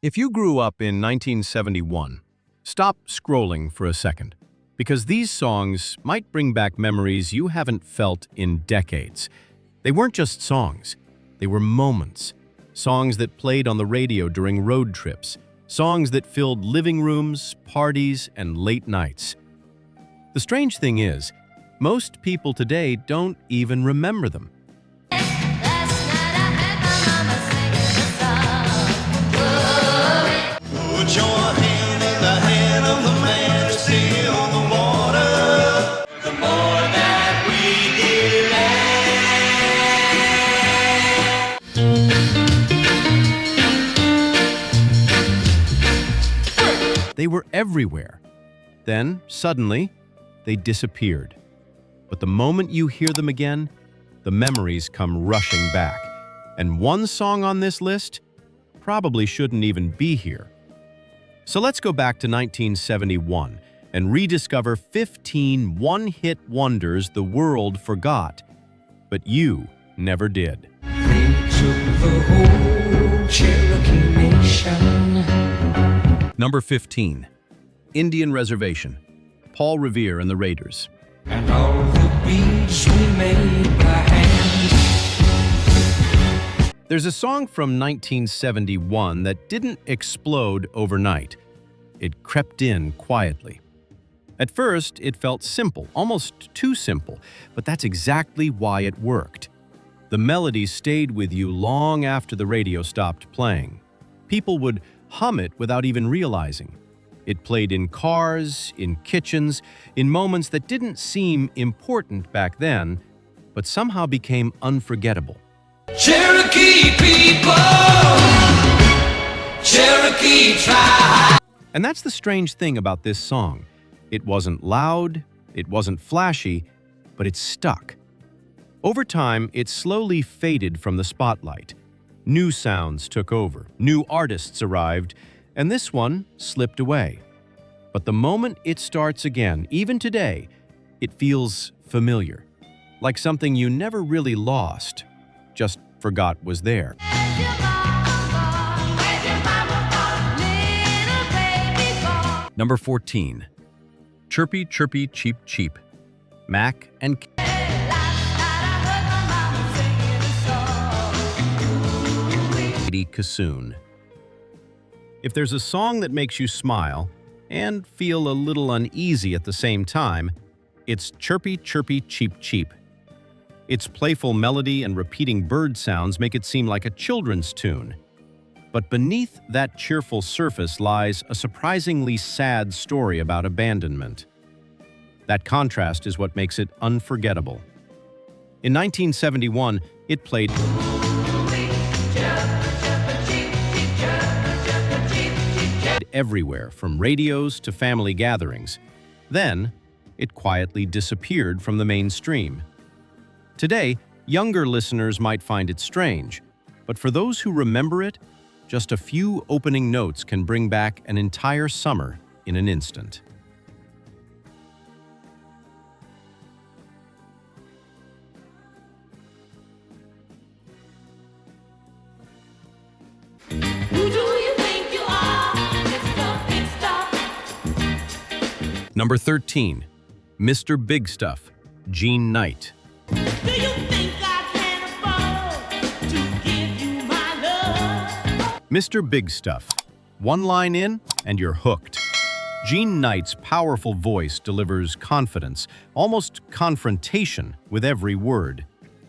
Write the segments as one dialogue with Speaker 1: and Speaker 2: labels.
Speaker 1: If you grew up in 1971, stop scrolling for a second, because these songs might bring back memories you haven't felt in decades. They weren't just songs, they were moments. Songs that played on the radio during road trips, songs that filled living rooms, parties, and late nights. The strange thing is, most people today don't even remember them.
Speaker 2: Put your hand in the hand of the man who's still on the water. The more that we delay.
Speaker 1: They were everywhere. Then, suddenly, they disappeared. But the moment you hear them again, the memories come rushing back. And one song on this list probably shouldn't even be here. So let's go back to 1971 and rediscover 15 one-hit wonders the world forgot, but you never did.
Speaker 3: They took the whole Cherokee Nation.
Speaker 1: Number 15, Indian Reservation, Paul Revere and the Raiders.
Speaker 3: And all the beads we made by hand.
Speaker 1: There's a song from 1971 that didn't explode overnight. It crept in quietly. At first, it felt simple, almost too simple, but that's exactly why it worked. The melody stayed with you long after the radio stopped playing. People would hum it without even realizing. It played in cars, in kitchens, in moments that didn't seem important back then, but somehow became unforgettable.
Speaker 3: Cherokee people, Cherokee tribe.
Speaker 1: And that's the strange thing about this song. It wasn't loud, it wasn't flashy, but it stuck. Over time, it slowly faded from the spotlight. New sounds took over, new artists arrived, and this one slipped away. But the moment it starts again, even today, it feels familiar, like something you never really lost, just forgot was there. Number 14, Chirpy, Chirpy, Cheep, Cheep, Mac and Kassoon. If there's a song that makes you smile and feel a little uneasy at the same time, it's Chirpy, Chirpy, Cheep, Cheep. Its playful melody and repeating bird sounds make it seem like a children's tune. But beneath that cheerful surface lies a surprisingly sad story about abandonment. That contrast is what makes it unforgettable. In 1971, it played everywhere, from radios to family gatherings. Then, it quietly disappeared from the mainstream. Today, younger listeners might find it strange, but for those who remember it, just a few opening notes can bring back an entire summer in an instant. Number 13, Mr. Big Stuff, Jean Knight.
Speaker 4: Do you think I can afford to give you my love?
Speaker 1: Mr. Big Stuff. One line in, and you're hooked. Jean Knight's powerful voice delivers confidence, almost confrontation, with every word.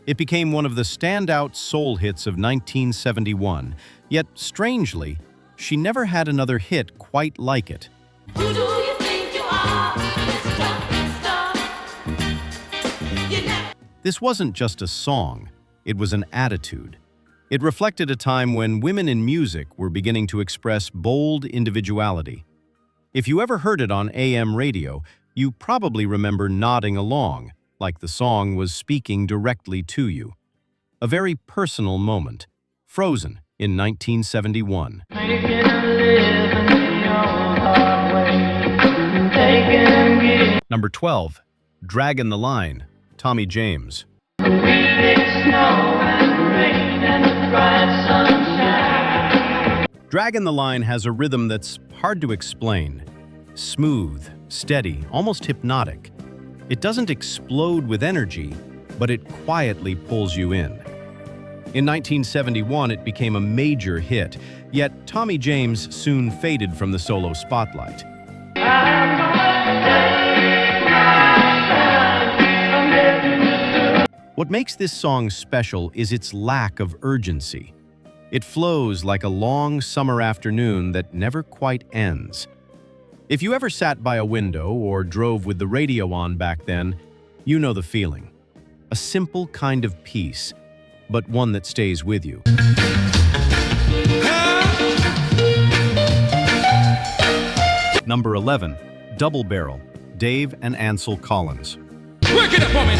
Speaker 1: It became one of the standout soul hits of 1971, yet strangely, she never had another hit quite like it.
Speaker 4: Who do you think you are, Mr. Big Stuff? You never.
Speaker 1: This wasn't just a song, it was an attitude. It reflected a time when women in music were beginning to express bold individuality. If you ever heard it on AM radio, you probably remember nodding along, like the song was speaking directly to you. A very personal moment, frozen in 1971. Number 12, Draggin the Line, Tommy James. Draggin the Line has a rhythm that's hard to explain. Smooth, steady, almost hypnotic. It doesn't explode with energy, but it quietly pulls you in. In 1971, it became a major hit, yet Tommy James soon faded from the solo spotlight. What makes this song special is its lack of urgency. It flows like a long summer afternoon that never quite ends. If you ever sat by a window or drove with the radio on back then, you know the feeling. A simple kind of peace, but one that stays with you. Number 11, Double Barrel, Dave and Ansel Collins.
Speaker 2: Work it up for me.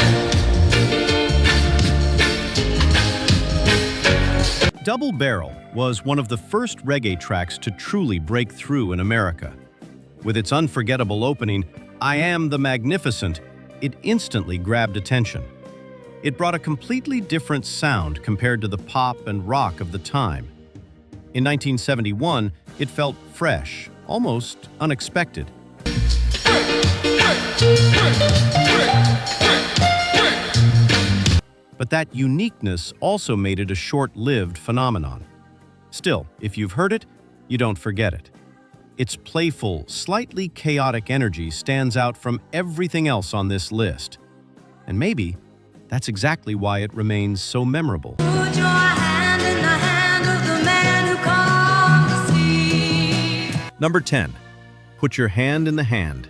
Speaker 1: Double Barrel was one of the first reggae tracks to truly break through in America. With its unforgettable opening, I Am the Magnificent, it instantly grabbed attention. It brought a completely different sound compared to the pop and rock of the time. In 1971, it felt fresh, almost unexpected. But that uniqueness also made it a short-lived phenomenon. Still, if you've heard it, you don't forget it. Its playful, slightly chaotic energy stands out from everything else on this list. And maybe that's exactly why it remains so memorable.
Speaker 4: Put your hand in the hand of the man who calmed the sea.
Speaker 1: Number 10. Put Your Hand in the Hand,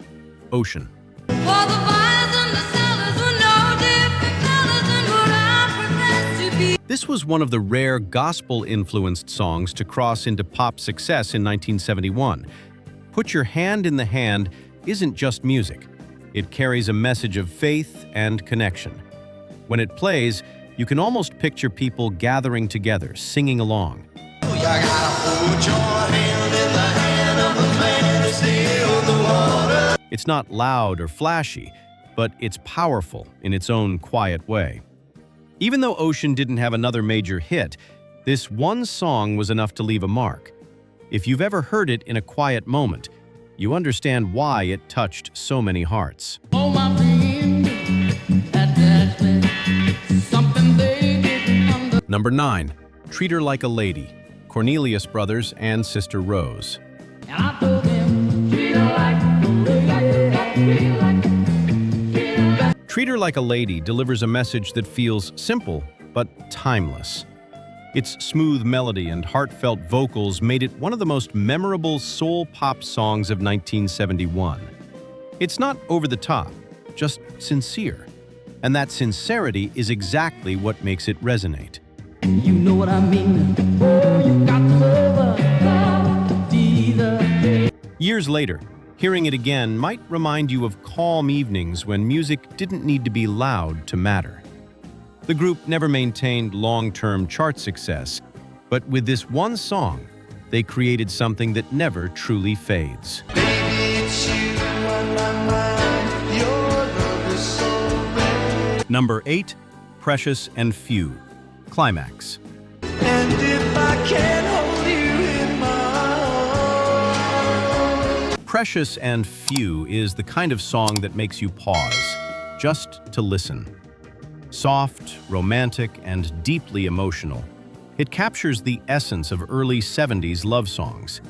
Speaker 1: Ocean.
Speaker 4: For the buyers and the sellers were no different colors than what I profess to be.
Speaker 1: This was one of the rare gospel-influenced songs to cross into pop success in 1971. Put Your Hand in the Hand isn't just music. It carries a message of faith and connection. When it plays, you can almost picture people gathering together, singing along.
Speaker 2: You gotta put your hand in the hand of the man who steals the water.
Speaker 1: It's not loud or flashy, but it's powerful in its own quiet way. Even though Ocean didn't have another major hit, this one song was enough to leave a mark. If you've ever heard it in a quiet moment, you understand why it touched so many hearts.
Speaker 4: Oh, my friend, attach me, something they didn't understand.
Speaker 1: Number 9. Treat Her Like a Lady, Cornelius Brothers and Sister Rose.
Speaker 4: And I told them, treat her like a lady.
Speaker 1: Treat Her Like a Lady delivers a message that feels simple but timeless. Its smooth melody and heartfelt vocals made it one of the most memorable soul pop songs of 1971. It's not over the top, just sincere. And that sincerity is exactly what makes it resonate.
Speaker 4: You know what I mean? Oh, you got love, Jesus.
Speaker 1: Years later, hearing it again might remind you of calm evenings when music didn't need to be loud to matter. The group never maintained long-term chart success, but with this one song, they created something that never truly fades.
Speaker 2: Baby, it's you on my mind. Your love is so rare.
Speaker 1: Number 8. Precious and Few, Climax.
Speaker 2: And if I can't hold you in my arms.
Speaker 1: Precious and Few is the kind of song that makes you pause, just to listen. Soft, romantic, and deeply emotional, it captures the essence of early 70s love songs.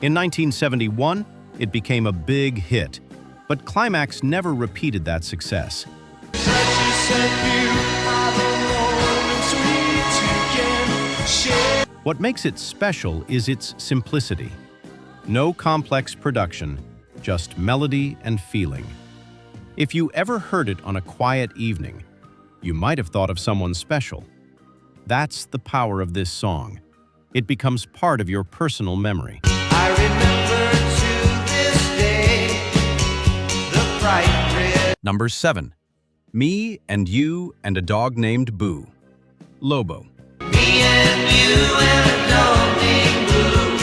Speaker 1: In 1971, it became a big hit, but Climax never repeated that success.
Speaker 2: Precious and few are the moments we two can share.
Speaker 1: What makes it special is its simplicity. No complex production, just melody and feeling. If you ever heard it on a quiet evening, you might have thought of someone special. That's the power of this song. It becomes part of your personal memory.
Speaker 2: I remember to this day the bright red.
Speaker 1: Number 7. Me and You and a Dog Named Boo, Lobo.
Speaker 2: Me and you and a dog named Blue,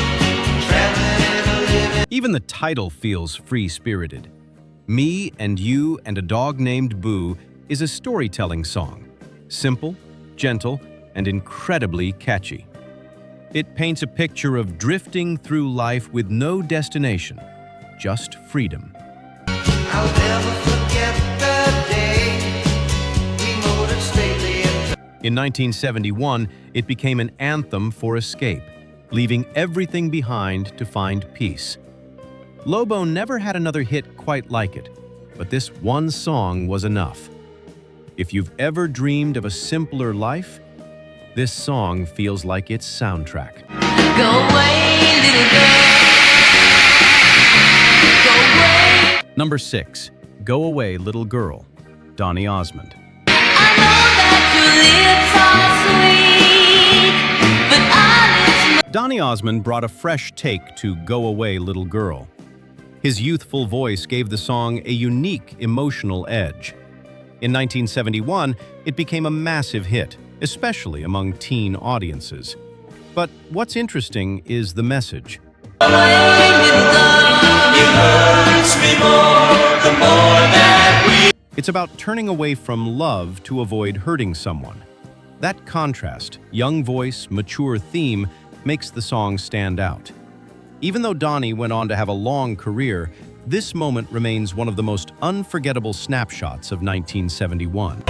Speaker 2: traveling and living.
Speaker 1: Even the title feels free-spirited. Me and You and a Dog Named Boo is a storytelling song. Simple, gentle, and incredibly catchy. It paints a picture of drifting through life with no destination, just freedom.
Speaker 2: I'll never forget the day we motored stately.
Speaker 1: In 1971, it became an anthem for escape, leaving everything behind to find peace. Lobo never had another hit quite like it, but this one song was enough. If you've ever dreamed of a simpler life, this song feels like its soundtrack.
Speaker 4: Go away, little girl. Go away.
Speaker 1: Number 6, Go Away, Little Girl, Donny Osmond.
Speaker 4: I know that your lips are sweet, but I miss
Speaker 1: Donny Osmond brought a fresh take to Go Away, Little Girl. His youthful voice gave the song a unique emotional edge. In 1971, it became a massive hit, especially among teen audiences. But what's interesting is the message.
Speaker 4: my little girl.
Speaker 2: It hurts me more the more that we.
Speaker 1: It's about turning away from love to avoid hurting someone. That contrast, young voice, mature theme, makes the song stand out. Even though Donny went on to have a long career, this moment remains one of the most unforgettable snapshots of 1971.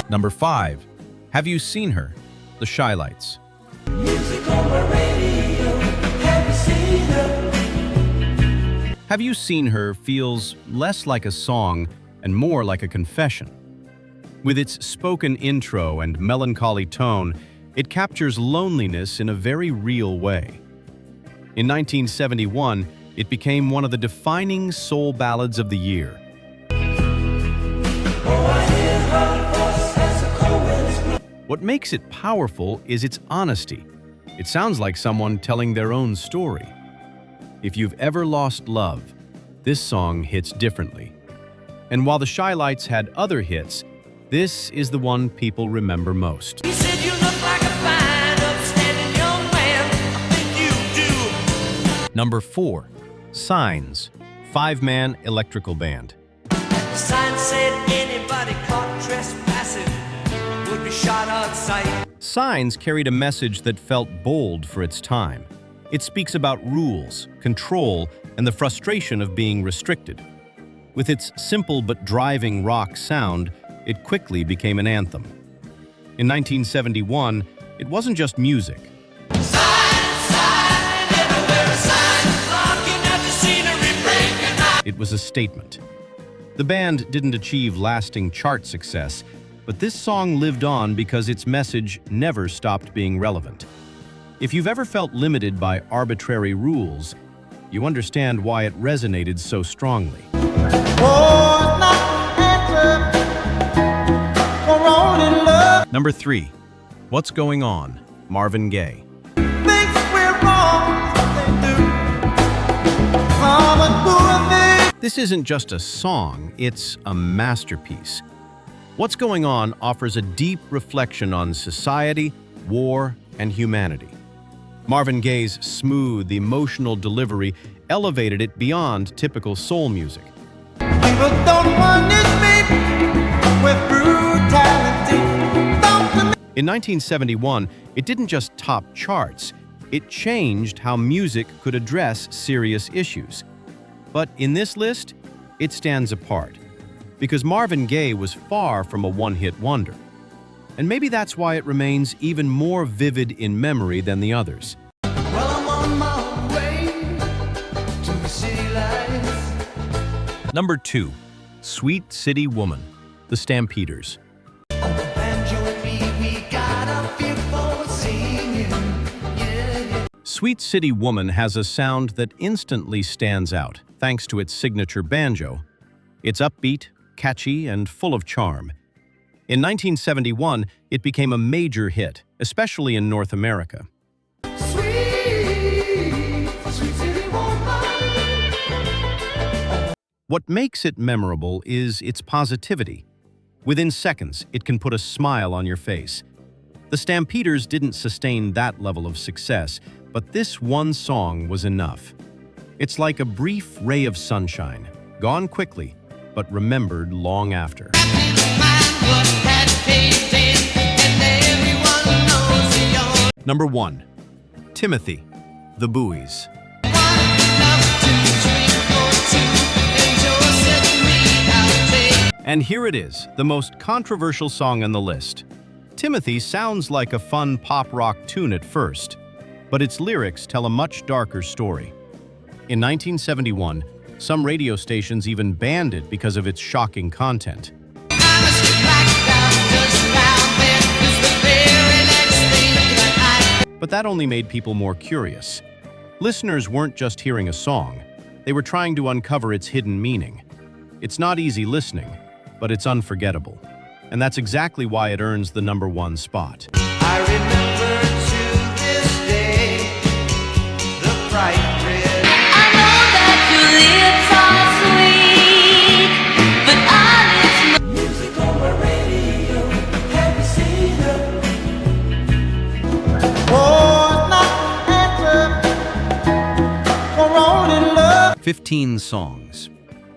Speaker 1: Number 5, Have You Seen Her? The Shy Lights. Have You Seen Her feels less like a song and more like a confession. With its spoken intro and melancholy tone, it captures loneliness in a very real way. In 1971, it became one of the defining soul ballads of the year. What makes it powerful is its honesty. It sounds like someone telling their own story. If you've ever lost love, this song hits differently. And while the Shy Lights had other hits, this is the one people remember most.
Speaker 4: You said you look like a fine, upstanding young man. I think you do.
Speaker 1: Number 4, Signs, 5-man electrical band.
Speaker 4: The sign said anybody caught trespassing would be shot on sight.
Speaker 1: Signs carried a message that felt bold for its time. It speaks about rules, control, and the frustration of being restricted. With its simple but driving rock sound, it quickly became an anthem. In 1971, it wasn't just music. It was a statement. The band didn't achieve lasting chart success, but this song lived on because its message never stopped being relevant. If you've ever felt limited by arbitrary rules, you understand why it resonated so strongly. Number 3, What's Going On? Marvin Gaye. This isn't just a song, it's a masterpiece. What's Going On offers a deep reflection on society, war, and humanity. Marvin Gaye's smooth, emotional delivery elevated it beyond typical soul music.
Speaker 2: People don't punish me with brutality.
Speaker 1: In 1971, it didn't just top charts, it changed how music could address serious issues. But in this list, it stands apart, because Marvin Gaye was far from a one-hit wonder. And maybe that's why it remains even more vivid in memory than the others.
Speaker 2: Well, I'm on my way to the city lights.
Speaker 1: Number 2, Sweet City Woman, The Stampeders.
Speaker 2: On the banjo and me, we got a feel for singing. Yeah.
Speaker 1: Sweet City Woman has a sound that instantly stands out, thanks to its signature banjo. It's upbeat, catchy, and full of charm. In 1971, it became a major hit, especially in North America.
Speaker 2: Sweet, sweet city woman.
Speaker 1: What makes it memorable is its positivity. Within seconds, it can put a smile on your face. The Stampeders didn't sustain that level of success, but this one song was enough. It's like a brief ray of sunshine, gone quickly, but remembered long after.
Speaker 4: What had
Speaker 1: Number 1. Timothy, The Buoys. And here it is, the most controversial song on the list. Timothy sounds like a fun pop-rock tune at first, but its lyrics tell a much darker story. In 1971, some radio stations even banned it because of its shocking content. But that only made people more curious. Listeners weren't just hearing a song, they were trying to uncover its hidden meaning. It's not easy listening, but it's unforgettable. And that's exactly why it earns the number 1 spot.
Speaker 4: I remember to this day the bright red.
Speaker 5: I know that your lips are sweet, but I miss
Speaker 3: Music on my radio, have you seen her? Oh, it's not an answer for only love.
Speaker 1: 15 songs.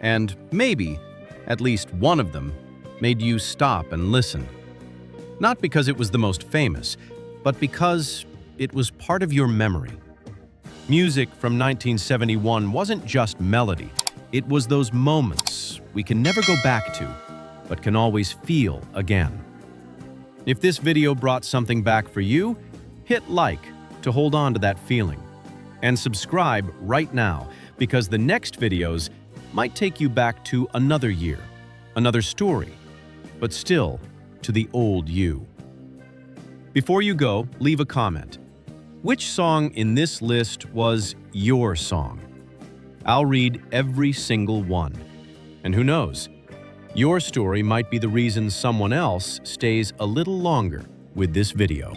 Speaker 1: And maybe, at least one of them, made you stop and listen. Not because it was the most famous, but because it was part of your memory. Music from 1971 wasn't just melody. It was those moments we can never go back to, but can always feel again. If this video brought something back for you, hit like to hold on to that feeling. And subscribe right now, because the next videos might take you back to another year, another story, but still to the old you. Before you go, leave a comment. Which song in this list was your song? I'll read every single one. And who knows, your story might be the reason someone else stays a little longer with this video.